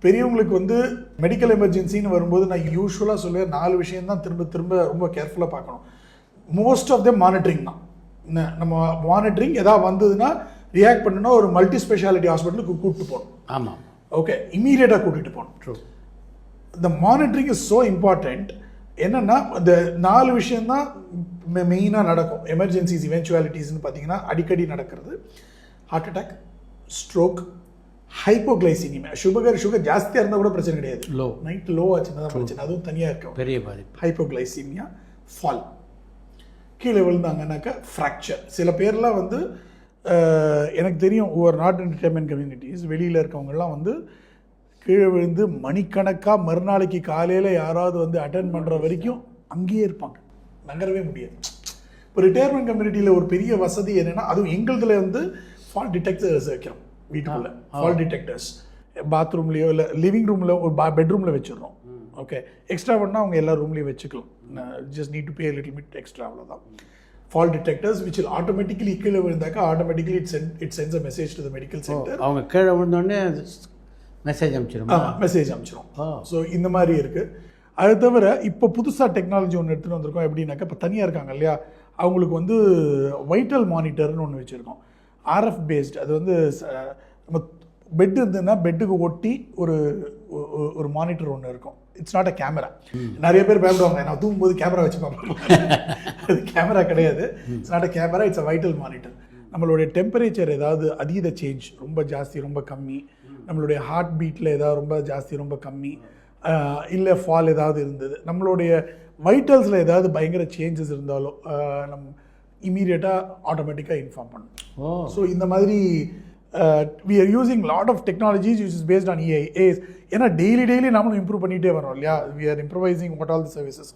பெரியவங்களுக்கு வந்து மெடிக்கல் எமர்ஜென்சின்னு வரும்போது நான் யூஸ்வலாக சொல்லுவேன் 4 விஷயம் தான் திரும்ப திரும்ப ரொம்ப கேர்ஃபுல்லாக பார்க்கணும். மோஸ்ட் ஆஃப் தெம் மானிட்டரிங் தான். நம்ம மானிட்டரிங் எதாவது வந்ததுன்னா ரியாக்ட் பண்ணணும்னா ஒரு மல்டி ஸ்பெஷாலிட்டி ஹாஸ்பிட்டலுக்கு கூப்பிட்டு போகணும். ஆமாம், ஓகே, இமீடியட்டாக கூட்டிகிட்டு போகணும். ட்ரூ. இந்த மானிட்டரிங் இஸ் ஸோ இம்பார்ட்டண்ட். என்னென்னா இந்த 4 விஷயந்தான் மெயினாக நடக்கும். எமர்ஜென்சிஸ் இவென்ச்சுவாலிட்டிஸ்ன்னு பார்த்தீங்கன்னா அடிக்கடி நடக்கிறது heart attack, stroke, hypoglycaemia. Sugar ஜாஸ்தியாக இருந்தால் கூட பிரச்சனை கிடையாது, லோ நைட் லோ ஆச்சுன்னா தான் பிரச்சனை, அதுவும் தனியாக இருக்கும், பெரிய பாதிப்பு. ஹைப்போகிளைசிமியா, ஃபால், கீழே விழுந்தாங்கன்னாக்கா ஃப்ராக்சர். சில பேர்லாம் வந்து எனக்கு தெரியும் ஒரு நாட் என்டர்டைன்மெண்ட் கம்யூனிட்டிஸ் வெளியில் இருக்கவங்கலாம் வந்து கீழே விழுந்து மணிக்கணக்காக மறுநாளைக்கு காலையில் யாராவது வந்து அட்டென்ட் பண்ணுற வரைக்கும் அங்கேயே இருப்பாங்க, நகரவே முடியாது. இப்போ ரிட்டையர்மெண்ட் கம்யூனிட்டியில் ஒரு பெரிய வசதி என்னென்னா, அதுவும் எங்களுதுல வந்து ஃபால் டிடெக்டர்ஸ் வைக்கிறோம் வீட்டுக்குள்ளே. ஃபால் டிடெக்டர்ஸ் பாத்ரூம்லேயோ இல்லை லிவிங் ரூமில் ஒரு பெட்ரூமில் வச்சிடறோம். ஓகே, எக்ஸ்ட்ரா பண்ணால் அவங்க எல்லா ரூம்லேயும் வச்சுக்கலாம். Just need to pay little bit extra, அவ்வளோதான். Fall detectors which will automatically கீழே விழுந்தாக்கா automatically it sends a message to the medical center. அவங்க கீழே விழுந்தோடனே மெசேஜ் அனுப்பிச்சிடும். மெசேஜ் அனுப்பிச்சிடும். ஸோ இந்த மாதிரி இருக்குது. அது தவிர இப்போ புதுசாக டெக்னாலஜி ஒன்று எடுத்துகிட்டு வந்திருக்கோம். எப்படின்னாக்கா இப்போ தனியாக இருக்காங்க இல்லையா, அவங்களுக்கு வந்து வைட்டல் மானிட்டர்னு ஒன்று வச்சுருக்கோம், RF பேஸ்ட். அது வந்து நம்ம பெட் இருந்ததுன்னா பெட்டுக்கு ஒட்டி ஒரு மானிட்டர் ஒன்று இருக்கும். It's not a camera. நிறைய பேர் பயப்படுவாங்க, நான் தூங்கும்போது கேமரா வச்சு பார்ப்பேன். அது கேமரா கிடையாது. It's not a camera, it's a vital monitor. நம்மளுடைய டெம்பரேச்சர் ஏதாவது அதீத சேஞ்ச், ரொம்ப ஜாஸ்தி ரொம்ப கம்மி, நம்மளுடைய ஹார்ட் பீட்டில் ஏதாவது ரொம்ப ஜாஸ்தி ரொம்ப கம்மி, இல்லை ஃபால் ஏதாவது இருந்தது, நம்மளுடைய வைட்டல்ஸில் ஏதாவது பயங்கர சேஞ்சஸ் இருந்தாலும் நம்ம இமீடியட்டாக ஆட்டோமேட்டிக்காக இன்ஃபார்ம் பண்ணணும். ஸோ இந்த மாதிரி we are using lot of technologies which is based on EAs. ஏன்னா டெய்லி நம்மளும் இம்ப்ரூவ் பண்ணிகிட்டே வரோம் இல்லையா. we are improvising what all the services.